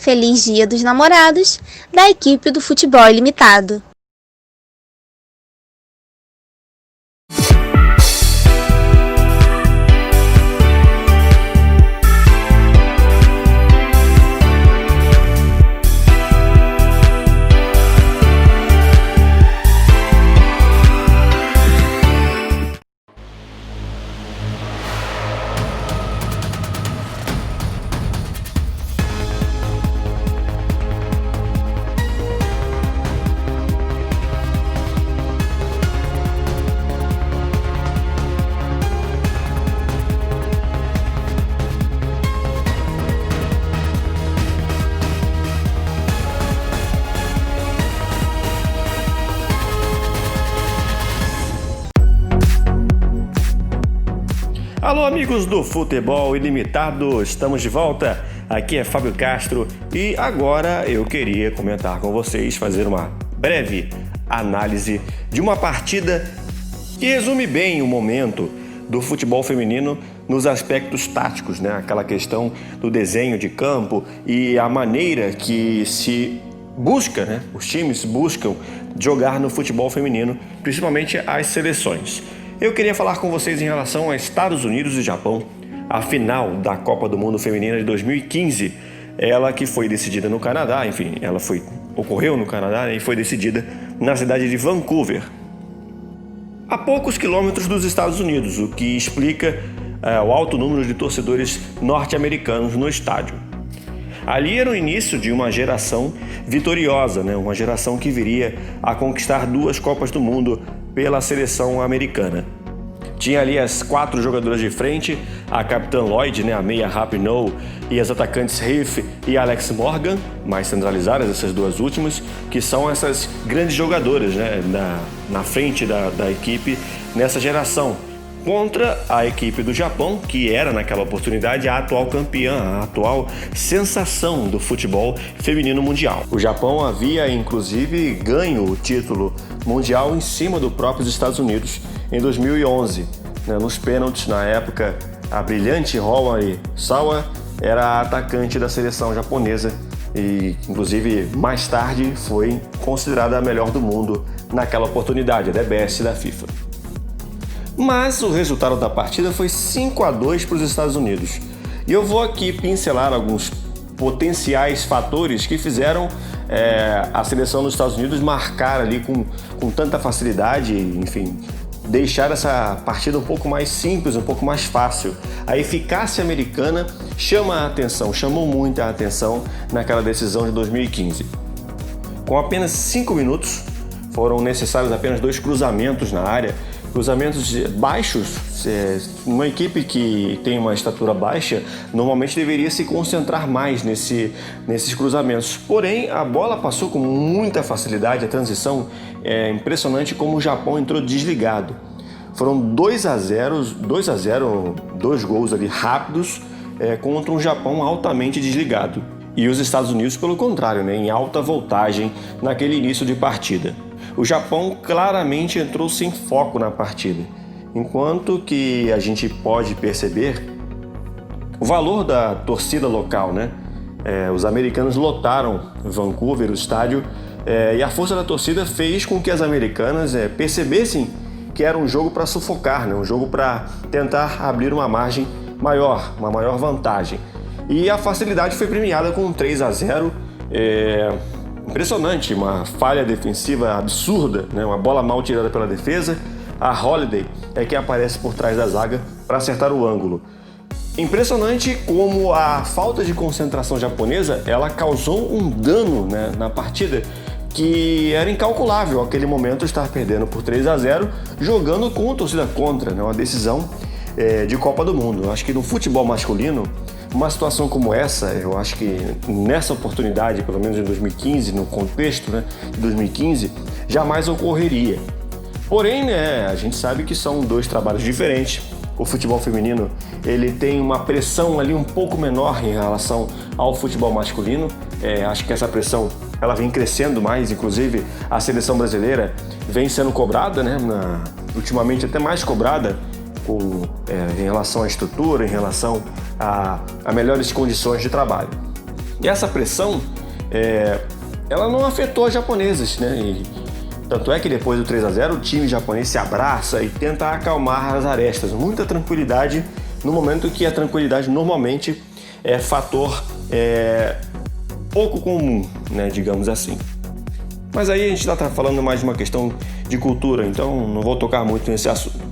Feliz Dia dos Namorados da equipe do Futebol Ilimitado. Alô, amigos do Futebol Ilimitado, estamos de volta. Aqui é Fábio Castro e agora eu queria comentar com vocês, fazer uma breve análise de uma partida que resume bem o momento do futebol feminino nos aspectos táticos, né? Aquela questão do desenho de campo e a maneira que se busca, né? Os times buscam jogar no futebol feminino, principalmente as seleções. Eu queria falar com vocês em relação a Estados Unidos e Japão, a final da Copa do Mundo Feminina de 2015, ela que foi decidida no Canadá, enfim, ocorreu no Canadá, né, e foi decidida na cidade de Vancouver, a poucos quilômetros dos Estados Unidos, o que explica o alto número de torcedores norte-americanos no estádio. Ali era o início de uma geração vitoriosa, né? Uma geração que viria a conquistar 2 Copas do Mundo pela seleção americana. Tinha ali as 4 jogadoras de frente, a capitã Lloyd, né? A meia Rapinoe, e as atacantes Heath e Alex Morgan, mais centralizadas essas 2 últimas, que são essas grandes jogadoras, né? na frente da equipe nessa geração. Contra a equipe do Japão, que era naquela oportunidade a atual campeã, a atual sensação do futebol feminino mundial. O Japão havia inclusive ganho o título mundial em cima dos próprios Estados Unidos em 2011. Nos pênaltis, na época, a brilhante Romae Sawa era a atacante da seleção japonesa e inclusive mais tarde foi considerada a melhor do mundo naquela oportunidade, a The Best da FIFA. Mas o resultado da partida foi 5-2 para os Estados Unidos. E eu vou aqui pincelar alguns potenciais fatores que fizeram a seleção dos Estados Unidos marcar ali com tanta facilidade, enfim, deixar essa partida um pouco mais simples, um pouco mais fácil. A eficácia americana chamou muita atenção naquela decisão de 2015. Com apenas 5 minutos, foram necessários apenas 2 cruzamentos na área, cruzamentos baixos. Uma equipe que tem uma estatura baixa normalmente deveria se concentrar mais nesses cruzamentos. Porém, a bola passou com muita facilidade, a transição é impressionante como o Japão entrou desligado. Foram 2-0, 2 gols ali rápidos contra um Japão altamente desligado. E os Estados Unidos, pelo contrário, né, em alta voltagem naquele início de partida. O Japão claramente entrou sem foco na partida, enquanto que a gente pode perceber o valor da torcida local, né? Os americanos lotaram Vancouver, o estádio, e a força da torcida fez com que as americanas percebessem que era um jogo para sufocar, né? Um jogo para tentar abrir uma margem maior, uma maior vantagem. E a facilidade foi premiada com 3-0. Impressionante, uma falha defensiva absurda, né? Uma bola mal tirada pela defesa. A Holiday é quem aparece por trás da zaga para acertar o ângulo. Impressionante como a falta de concentração japonesa ela causou um dano, né, na partida que era incalculável naquele momento estar perdendo por 3-0 jogando com a torcida contra, né? Uma decisão de Copa do Mundo. Eu acho que no futebol masculino uma situação como essa, eu acho que nessa oportunidade, pelo menos em 2015, no contexto, né, de 2015, jamais ocorreria. Porém, né, a gente sabe que são 2 trabalhos diferentes. O futebol feminino ele tem uma pressão ali um pouco menor em relação ao futebol masculino. Acho que essa pressão ela vem crescendo mais, inclusive a seleção brasileira vem sendo cobrada, né, ultimamente até mais cobrada em relação à estrutura, em relação a melhores condições de trabalho. E essa pressão, ela não afetou as japonesas, né? E tanto é que depois do 3-0 o time japonês se abraça e tenta acalmar as arestas. Muita tranquilidade no momento que a tranquilidade normalmente é fator pouco comum, né, digamos assim. Mas aí a gente está falando mais de uma questão de cultura, então não vou tocar muito nesse assunto.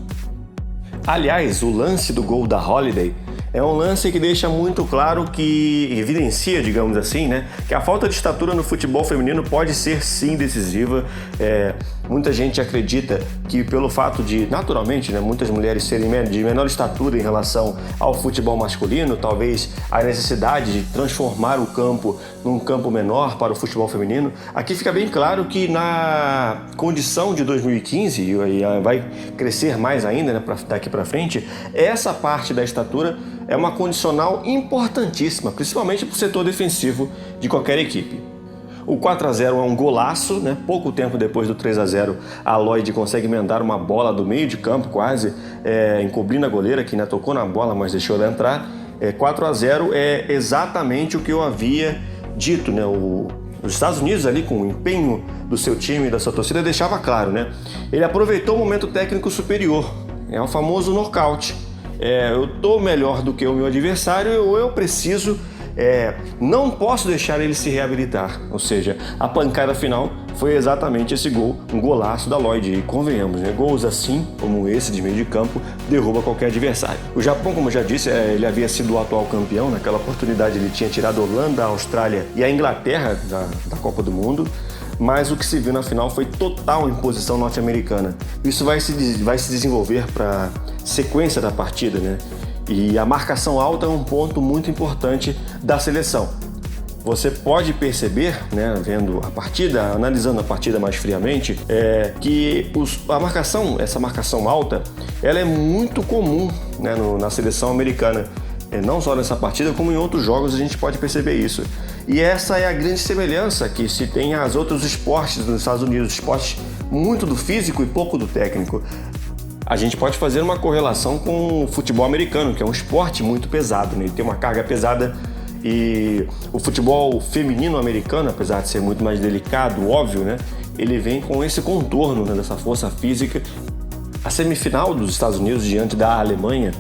Aliás, o lance do gol da Holiday é um lance que deixa muito claro que evidencia, digamos assim, né, que a falta de estatura no futebol feminino pode ser sim decisiva. Muita gente acredita que pelo fato de, naturalmente, né, muitas mulheres serem de menor estatura em relação ao futebol masculino, talvez a necessidade de transformar o campo num campo menor para o futebol feminino. Aqui fica bem claro que na condição de 2015, e vai crescer mais ainda, né, daqui para frente, essa parte da estatura é uma condicional importantíssima, principalmente para o setor defensivo de qualquer equipe. O 4-0 é um golaço, né? Pouco tempo depois do 3-0, a Lloyd consegue emendar uma bola do meio de campo quase, encobrindo a goleira, que ainda tocou na bola, mas deixou ela entrar. 4-0 é exatamente o que eu havia dito, né? Os Estados Unidos ali, com o empenho do seu time e da sua torcida, deixava claro, né? Ele aproveitou o momento técnico superior, é o famoso nocaute. Eu tô melhor do que o meu adversário, ou eu preciso, não posso deixar ele se reabilitar. Ou seja, a pancada final foi exatamente esse gol, um golaço da Lloyd. E convenhamos, né? Gols assim, como esse de meio de campo, derruba qualquer adversário. O Japão, como eu já disse, ele havia sido o atual campeão. Naquela oportunidade ele tinha tirado a Holanda, a Austrália e a Inglaterra da Copa do Mundo. Mas o que se viu na final foi total imposição norte-americana. Isso vai se desenvolver para a sequência da partida, né? E a marcação alta é um ponto muito importante da seleção. Você pode perceber, né, vendo a partida, analisando a partida mais friamente, que essa marcação alta, ela é muito comum, né, na seleção americana. Não só nessa partida, como em outros jogos a gente pode perceber isso. E essa é a grande semelhança que se tem aos outros esportes nos Estados Unidos, esportes muito do físico e pouco do técnico. A gente pode fazer uma correlação com o futebol americano, que é um esporte muito pesado, né? Ele tem uma carga pesada, e o futebol feminino americano, apesar de ser muito mais delicado, óbvio, né? Ele vem com esse contorno, né, dessa força física. A semifinal dos Estados Unidos diante da Alemanha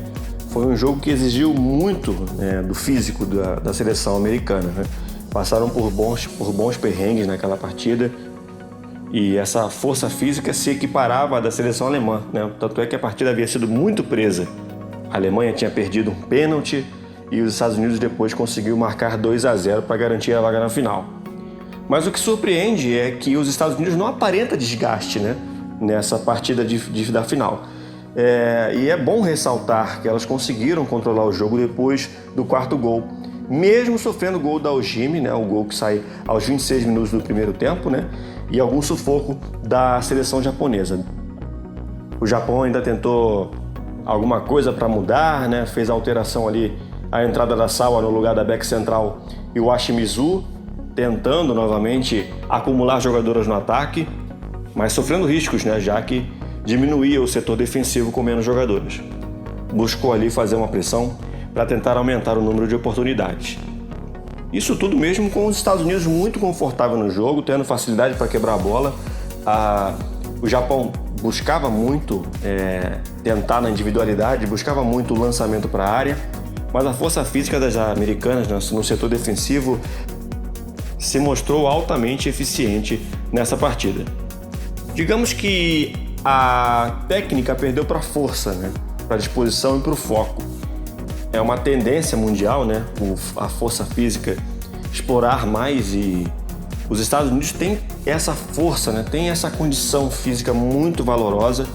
foi um jogo que exigiu muito, né, do físico da seleção americana, né? Passaram por bons perrengues naquela partida, e essa força física se equiparava à da seleção alemã, né? Tanto é que a partida havia sido muito presa. A Alemanha tinha perdido um pênalti e os Estados Unidos depois conseguiu marcar 2-0 para garantir a vaga na final. Mas o que surpreende é que os Estados Unidos não aparenta desgaste, né, nessa partida da final. E é bom ressaltar que elas conseguiram controlar o jogo depois do quarto gol, mesmo sofrendo o gol da Ojimi, né, o gol que sai aos 26 minutos do primeiro tempo, né, e algum sufoco da seleção japonesa. O Japão ainda tentou alguma coisa para mudar, né, fez a alteração ali, a entrada da Sawa no lugar da back central e o Ashimizu, tentando novamente acumular jogadoras no ataque, mas sofrendo riscos, né, já que diminuía o setor defensivo com menos jogadoras. Buscou ali fazer uma pressão para tentar aumentar o número de oportunidades. Isso tudo mesmo com os Estados Unidos muito confortável no jogo, tendo facilidade para quebrar a bola. O Japão buscava muito tentar na individualidade, buscava muito o lançamento para a área, mas a força física das americanas no setor defensivo se mostrou altamente eficiente nessa partida. Digamos que a técnica perdeu para a força, né? Para a disposição e para o foco. É uma tendência mundial, né? A força física explorar mais, e os Estados Unidos têm essa força, né? Tem essa condição física muito valorosa,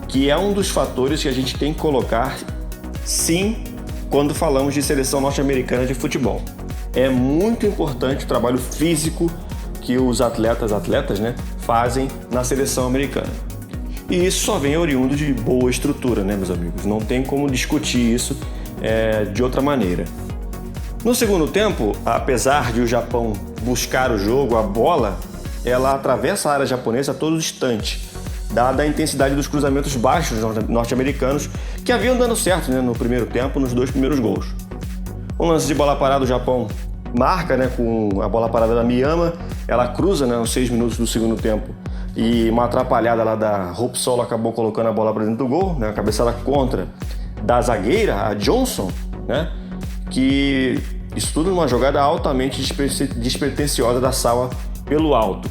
que é um dos fatores que a gente tem que colocar, sim, quando falamos de seleção norte-americana de futebol. É muito importante o trabalho físico que os atletas, né, fazem na seleção americana. E isso só vem oriundo de boa estrutura, né, meus amigos? Não tem como discutir isso de outra maneira. No segundo tempo, apesar de o Japão buscar o jogo, a bola, ela atravessa a área japonesa a todo instante, dada a intensidade dos cruzamentos baixos norte-americanos que haviam dando certo, né, no primeiro tempo, nos 2 primeiros gols. Um lance de bola parada, o Japão marca, né, com a bola parada da Miyama, ela cruza, né, aos 6 minutos do segundo tempo, e uma atrapalhada lá da Hope Solo acabou colocando a bola para dentro do gol, né, a cabeçada contra da zagueira, a Johnson, né, que isso tudo numa jogada altamente despretensiosa da Sawa pelo alto.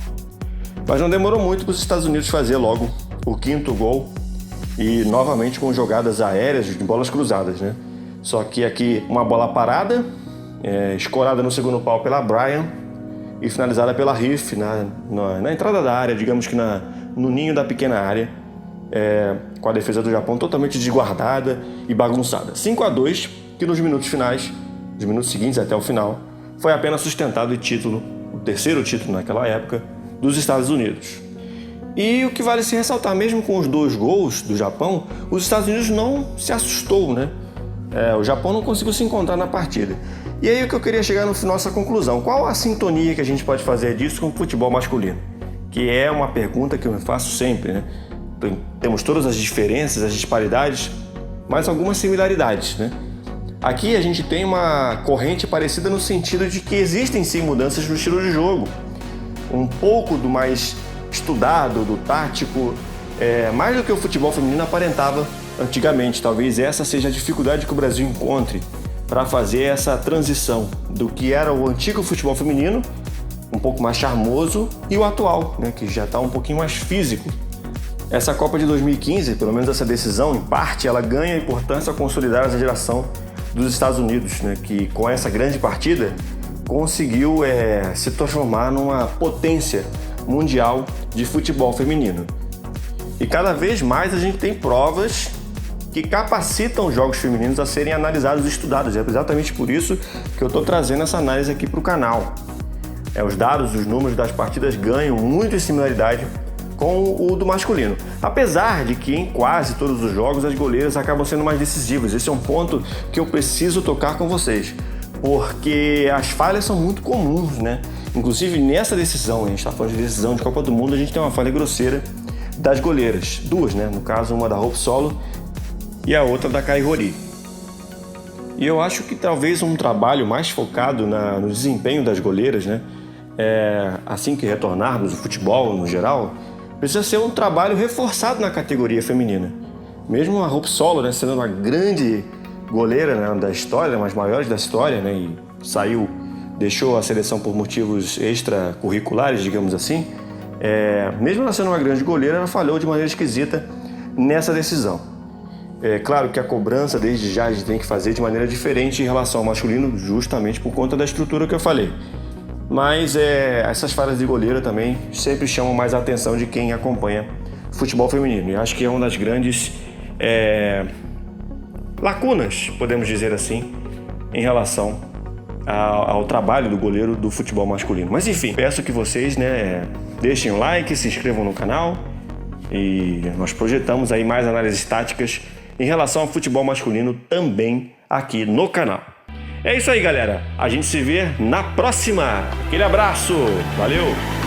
Mas não demorou muito para os Estados Unidos fazer logo o quinto gol, e novamente com jogadas aéreas de bolas cruzadas, né? Só que aqui uma bola parada, escorada no segundo pau pela Bryan e finalizada pela Riff na entrada da área, digamos que no ninho da pequena área, com a defesa do Japão totalmente desguardada e bagunçada. 5-2, que nos minutos finais, os minutos seguintes até o final, foi apenas sustentado o terceiro título naquela época, dos Estados Unidos. E o que vale se ressaltar, mesmo com os 2 gols do Japão, os Estados Unidos não se assustou, né? O Japão não conseguiu se encontrar na partida. E aí o que eu queria chegar no final, essa conclusão. Qual a sintonia que a gente pode fazer disso com o futebol masculino? Que é uma pergunta que eu me faço sempre, né? Temos todas as diferenças, as disparidades, mas algumas similaridades, né? Aqui a gente tem uma corrente parecida no sentido de que existem sim mudanças no estilo de jogo. Um pouco do mais estudado, do tático, mais do que o futebol feminino aparentava antigamente. Talvez essa seja a dificuldade que o Brasil encontre para fazer essa transição do que era o antigo futebol feminino, um pouco mais charmoso, e o atual, né, que já está um pouquinho mais físico. Essa Copa de 2015, pelo menos essa decisão, em parte, ela ganha importância ao consolidar essa geração dos Estados Unidos, né, que com essa grande partida conseguiu se transformar numa potência mundial de futebol feminino. E cada vez mais a gente tem provas que capacitam os jogos femininos a serem analisados e estudados. É exatamente por isso que eu estou trazendo essa análise aqui para o canal. Os dados, os números das partidas ganham muito em similaridade com o do masculino. Apesar de que em quase todos os jogos as goleiras acabam sendo mais decisivas. Esse é um ponto que eu preciso tocar com vocês, porque as falhas são muito comuns, né? Inclusive nessa decisão, a gente está falando de decisão de Copa do Mundo, a gente tem uma falha grosseira das goleiras. 2, né? No caso, uma da Hope Solo e a outra da Kai Rory. E eu acho que talvez um trabalho mais focado no desempenho das goleiras, né? Assim que retornarmos o futebol no geral, precisa ser um trabalho reforçado na categoria feminina. Mesmo a Hope Solo, né, sendo uma grande goleira, né, da história, uma das maiores da história, né, e deixou a seleção por motivos extracurriculares, digamos assim, mesmo ela sendo uma grande goleira, ela falhou de maneira esquisita nessa decisão. É claro que a cobrança, desde já, a gente tem que fazer de maneira diferente em relação ao masculino, justamente por conta da estrutura que eu falei. Mas essas falhas de goleira também sempre chamam mais a atenção de quem acompanha futebol feminino. E acho que é uma das grandes lacunas, podemos dizer assim, em relação ao trabalho do goleiro do futebol masculino. Mas enfim, peço que vocês, né, deixem o like, se inscrevam no canal, e nós projetamos aí mais análises táticas em relação ao futebol masculino também aqui no canal. É isso aí, galera. A gente se vê na próxima. Aquele abraço. Valeu!